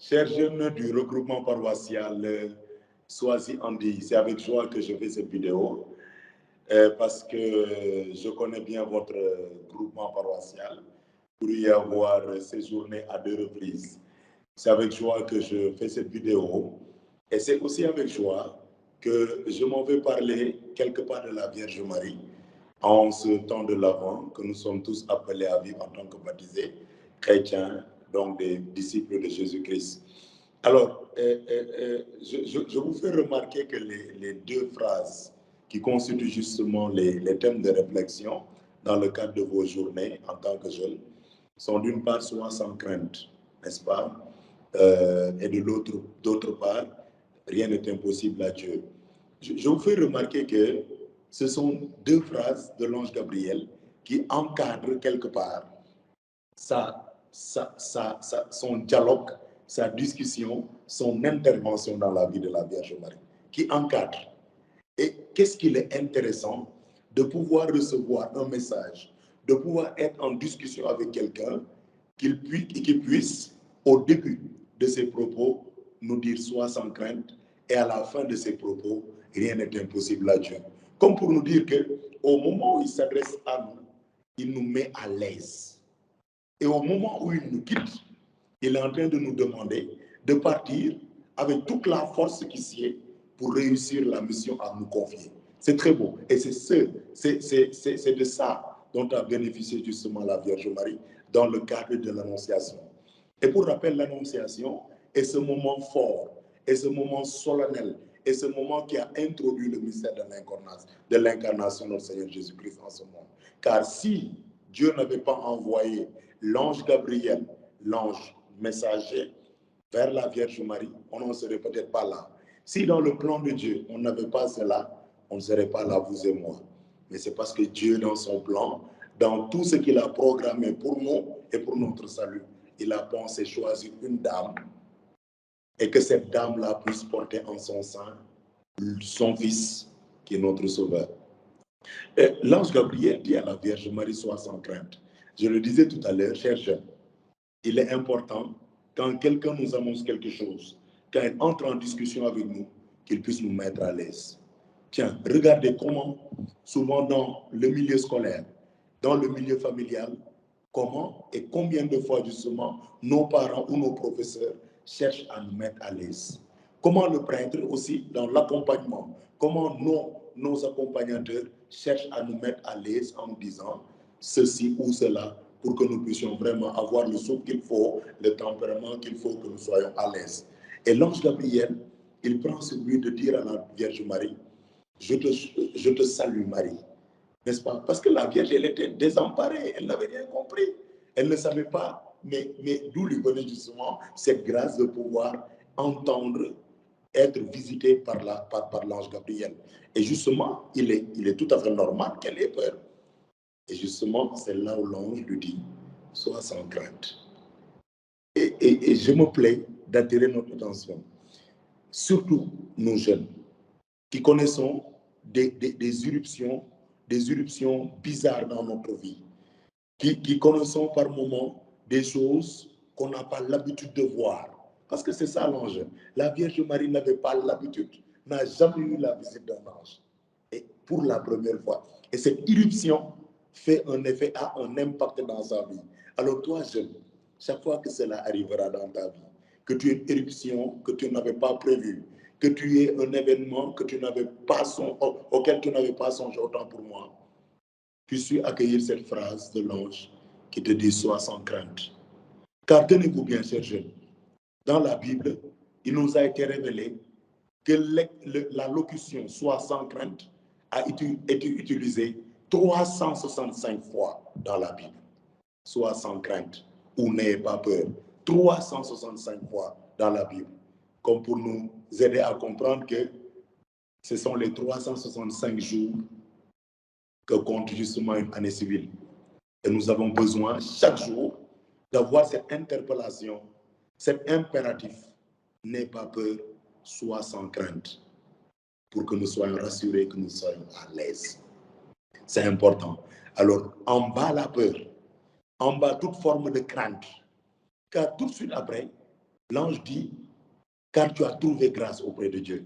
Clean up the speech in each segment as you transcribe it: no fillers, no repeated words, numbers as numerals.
Chers jeunes du regroupement paroissial Soisy-Andy, c'est avec joie que je fais cette vidéo parce que je connais bien votre groupement paroissial pour y avoir séjourné à 2 reprises. C'est avec joie que je fais cette vidéo et c'est aussi avec joie que je m'en vais parler quelque part de la Vierge Marie en ce temps de l'Avent que nous sommes tous appelés à vivre en tant que baptisés chrétiens, donc des disciples de Jésus-Christ. Alors, je vous fais remarquer que les 2 phrases qui constituent justement les thèmes de réflexion dans le cadre de vos journées en tant que jeunes sont d'une part sois sans crainte, n'est-ce pas? Et de d'autre part, rien n'est impossible à Dieu. Je vous fais remarquer que ce sont 2 phrases de l'ange Gabriel qui encadrent quelque part son dialogue, sa discussion, son intervention dans la vie de la Vierge Marie, qui encadre. Et qu'est-ce qu'il est intéressant de pouvoir recevoir un message, de pouvoir être en discussion avec quelqu'un qui puisse, au début de ses propos, nous dire sois sans crainte, et à la fin de ses propos, rien n'est impossible à Dieu. Comme pour nous dire qu'au moment où il s'adresse à nous, il nous met à l'aise. Et au moment où il nous quitte, il est en train de nous demander de partir avec toute la force qui s'y est pour réussir la mission à nous confier. C'est très beau. Et c'est de ça dont a bénéficié justement la Vierge Marie dans le cadre de l'Annonciation. Et pour rappel, l'Annonciation est ce moment fort, est ce moment solennel, est ce moment qui a introduit le mystère de l'incarnation de notre Seigneur Jésus-Christ en ce monde. Car si Dieu n'avait pas envoyé l'ange Gabriel, l'ange messager, vers la Vierge Marie, on n'en serait peut-être pas là. Si dans le plan de Dieu, on n'avait pas cela, on ne serait pas là, vous et moi. Mais c'est parce que Dieu, dans son plan, dans tout ce qu'il a programmé pour nous et pour notre salut, il a pensé choisir une dame et que cette dame-là puisse porter en son sein son Fils, qui est notre Sauveur. L'ange Gabriel dit à la Vierge Marie, sois sans crainte. Je le disais tout à l'heure, chers jeunes, il est important, quand quelqu'un nous annonce quelque chose, quand il entre en discussion avec nous, qu'il puisse nous mettre à l'aise. Tiens, regardez comment, souvent dans le milieu scolaire, dans le milieu familial, comment et combien de fois justement nos parents ou nos professeurs cherchent à nous mettre à l'aise. Comment le prêtre aussi dans l'accompagnement, comment nos accompagnateurs cherchent à nous mettre à l'aise en nous disant ceci ou cela pour que nous puissions vraiment avoir le souffle qu'il faut, le tempérament qu'il faut, que nous soyons à l'aise. Et l'ange Gabriel, il prend celui de dire à la Vierge Marie, je te salue Marie, n'est-ce pas? Parce que la Vierge, elle était désemparée, elle n'avait rien compris, elle ne savait pas, mais d'où lui venait justement cette grâce de pouvoir entendre, être visitée par l'ange Gabriel. Et justement, il est tout à fait normal qu'elle ait peur. Et justement, c'est là où l'ange lui dit, sois sans crainte. Et je me plais d'attirer notre attention, surtout nous jeunes, qui connaissons des éruptions bizarres dans notre vie, qui connaissons par moments des choses qu'on n'a pas l'habitude de voir. Parce que c'est ça l'enjeu. La Vierge Marie n'avait pas l'habitude, n'a jamais eu la visite d'un ange. Et pour la première fois. Et cette irruption a un impact dans sa vie. Alors toi, jeune, chaque fois que cela arrivera dans ta vie, que tu aies une éruption que tu n'avais pas prévue, que tu aies un événement que tu n'avais pas auquel tu n'avais pas songé, autant pour moi, puisses-tu accueillir cette phrase de l'ange qui te dit « Sois sans crainte ». Car tenez-vous bien, chers jeunes, dans la Bible, il nous a été révélé que la locution « Sois sans crainte » a été utilisée 365 fois dans la Bible. « Sois sans crainte » ou « N'ayez pas peur » 365 fois dans la Bible. Comme pour nous aider à comprendre que ce sont les 365 jours que compte justement une année civile. Et nous avons besoin chaque jour d'avoir cette interpellation, cet impératif. N'aie pas peur, sois sans crainte, pour que nous soyons rassurés, que nous soyons à l'aise. C'est important. Alors, en bas la peur, en bas toute forme de crainte, car tout de suite après, L'ange dit, car tu as trouvé grâce auprès de Dieu.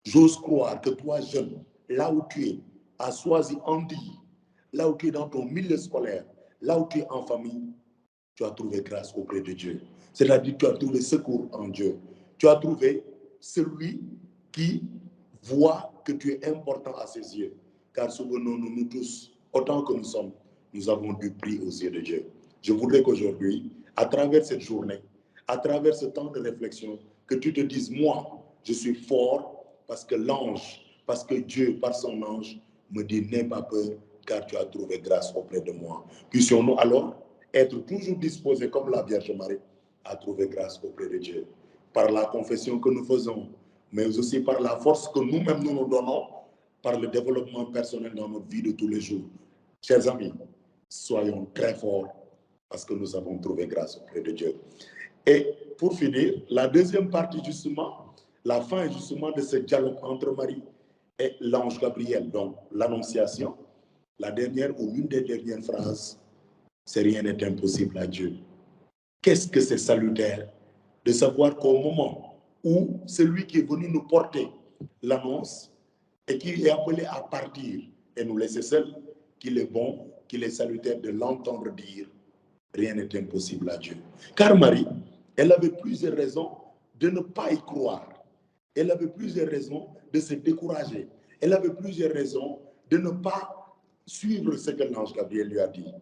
J'ose croire que toi, jeune, là où tu es, à Soisy-Antilles, là où tu es dans ton milieu scolaire, là où tu es en famille, tu as trouvé grâce auprès de Dieu. C'est-à-dire que tu as trouvé secours en Dieu. Tu as trouvé celui qui voit que tu es important à ses yeux. Car souvenons-nous, nous tous, autant que nous sommes, nous avons du prix aux yeux de Dieu. Je voudrais qu'aujourd'hui, à travers cette journée, à travers ce temps de réflexion, que tu te dises, moi, je suis fort parce que l'ange, parce que Dieu, par son ange, me dit, n'aie pas peur, car tu as trouvé grâce auprès de moi. Puissions-nous alors être toujours disposés, comme la Vierge Marie, à trouver grâce auprès de Dieu. Par la confession que nous faisons, mais aussi par la force que nous-mêmes nous donnons, par le développement personnel dans notre vie de tous les jours. Chers amis, soyons très forts parce que nous avons trouvé grâce auprès de Dieu. Et pour finir, la deuxième partie justement, la fin justement de ce dialogue entre Marie et l'ange Gabriel, donc l'annonciation, la dernière ou l'une des dernières phrases, c'est rien n'est impossible à Dieu. Qu'est-ce que c'est salutaire de savoir qu'au moment où celui qui est venu nous porter l'annonce et qui est appelé à partir et nous laisser seuls, qu'il est bon, qu'il est salutaire de l'entendre dire rien n'est impossible à Dieu. Car Marie, elle avait plusieurs raisons de ne pas y croire. Elle avait plusieurs raisons de se décourager. Elle avait plusieurs raisons de ne pas suivre ce que l'ange Gabriel lui a dit.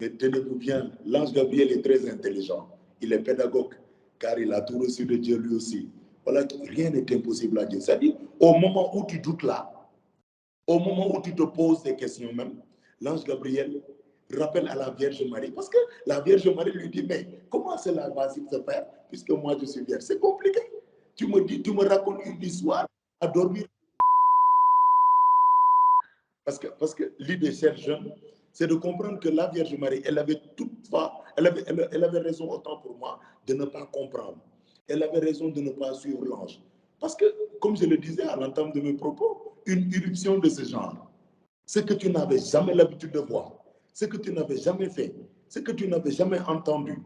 Mais tenez-vous bien, l'ange Gabriel est très intelligent. Il est pédagogue, car il a tout reçu de Dieu lui aussi. Voilà, rien n'est impossible à Dieu. C'est-à-dire, au moment où tu doutes là, au moment où tu te poses des questions même, l'ange Gabriel rappelle à la Vierge Marie, parce que la Vierge Marie lui dit, mais comment cela va-t-il se faire, puisque moi je suis vierge? C'est compliqué. Tu me dis, tu me racontes une histoire à dormir. Parce que l'idée, chers jeunes, c'est de comprendre que la Vierge Marie, elle avait toutefois, elle avait raison autant pour moi de ne pas comprendre. Elle avait raison de ne pas suivre l'ange. Parce que, comme je le disais à l'entame de mes propos, une irruption de ce genre, ce que tu n'avais jamais l'habitude de voir, ce que tu n'avais jamais fait, ce que tu n'avais jamais entendu.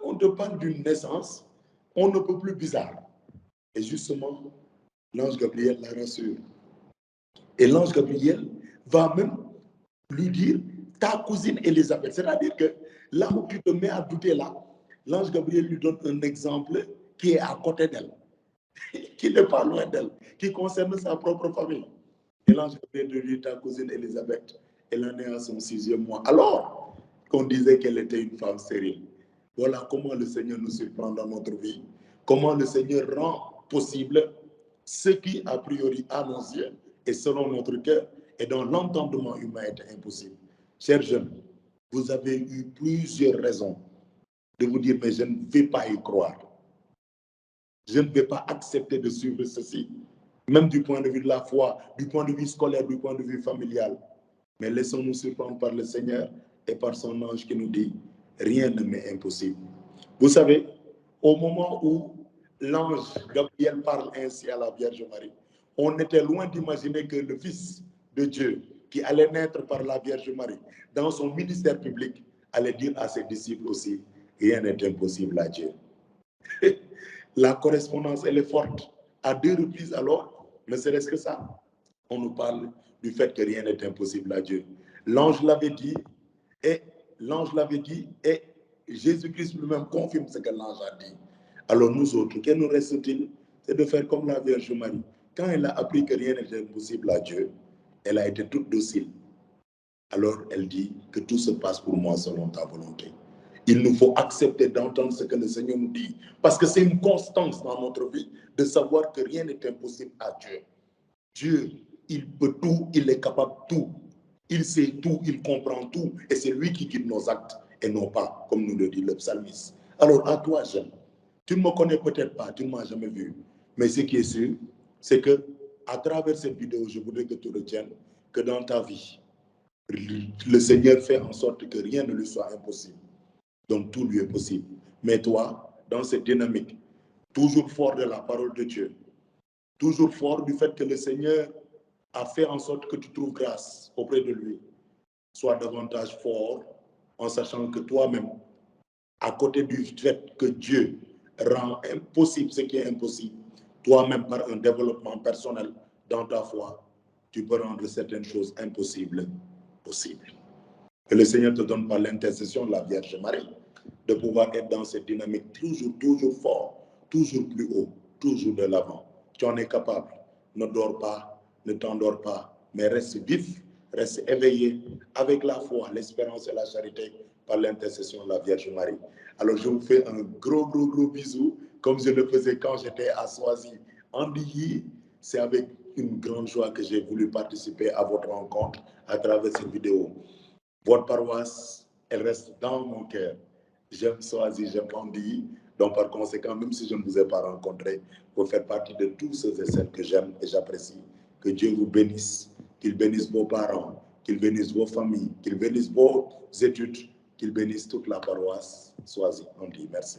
On te parle d'une naissance, on ne peut plus bizarre. Et justement, l'ange Gabriel la rassure. Et l'ange Gabriel va même lui dire ta cousine Élisabeth. C'est-à-dire que là où tu te mets à douter là, l'ange Gabriel lui donne un exemple qui est à côté d'elle, qui n'est pas loin d'elle, qui concerne sa propre famille. Et l'ange Gabriel lui dit ta cousine Élisabeth, elle en est à son 6e mois. Alors qu'on disait qu'elle était une femme stérile. Voilà comment le Seigneur nous surprend dans notre vie. Comment le Seigneur rend possible ce qui, a priori, à nos yeux et selon notre cœur et dans l'entendement humain est impossible. Chers jeunes, vous avez eu plusieurs raisons de vous dire, mais je ne vais pas y croire. Je ne vais pas accepter de suivre ceci, même du point de vue de la foi, du point de vue scolaire, du point de vue familial. Mais laissons-nous surprendre par le Seigneur et par son ange qui nous dit, rien ne m'est impossible. Vous savez, au moment où l'ange Gabriel parle ainsi à la Vierge Marie, on était loin d'imaginer que le Fils de Dieu, qui allait naître par la Vierge Marie, dans son ministère public, allait dire à ses disciples aussi, rien n'est impossible à Dieu. La correspondance, elle est forte. À 2 reprises alors, ne serait-ce que ça, on nous parle du fait que rien n'est impossible à Dieu. L'ange l'avait dit, et Jésus-Christ lui-même confirme ce que l'ange a dit. Alors nous autres, que nous reste-t-il? C'est de faire comme la Vierge Marie. Quand elle a appris que rien n'était impossible à Dieu, elle a été toute docile. Alors elle dit que tout se passe pour moi selon ta volonté. Il nous faut accepter d'entendre ce que le Seigneur nous dit, parce que c'est une constance dans notre vie de savoir que rien n'est impossible à Dieu. Dieu, il peut tout, il est capable de tout. Il sait tout, il comprend tout, et c'est lui qui guide nos actes et non pas, comme nous le dit le psalmiste. Alors à toi, jeune, tu ne me connais peut-être pas, tu ne m'as jamais vu, mais ce qui est sûr, c'est que à travers cette vidéo, je voudrais que tu retiennes que dans ta vie, le Seigneur fait en sorte que rien ne lui soit impossible. Donc tout lui est possible. Mais toi, dans cette dynamique, toujours fort de la parole de Dieu, toujours fort du fait que le Seigneur a fait en sorte que tu trouves grâce auprès de lui, sois davantage fort en sachant que toi-même, à côté du fait que Dieu rend impossible ce qui est impossible, toi-même par un développement personnel dans ta foi, tu peux rendre certaines choses impossibles possibles. Que le Seigneur te donne par l'intercession de la Vierge Marie de pouvoir être dans cette dynamique toujours fort, toujours plus haut, toujours de l'avant. Tu en es capable. Ne dors pas, ne t'endors pas, mais reste vif, reste éveillé avec la foi, l'espérance et la charité par l'intercession de la Vierge Marie. Alors je vous fais un gros bisou, comme je le faisais quand j'étais à Soisy, en Billy. C'est avec une grande joie que j'ai voulu participer à votre rencontre à travers cette vidéo. Votre paroisse, elle reste dans mon cœur. J'aime Soisy, j'aime Ambilly. Donc, par conséquent, même si je ne vous ai pas rencontré, vous faites partie de tous ceux et celles que j'aime et j'apprécie. Que Dieu vous bénisse, qu'il bénisse vos parents, qu'il bénisse vos familles, qu'il bénisse vos études, qu'il bénisse toute la paroisse Soisy. On dit merci.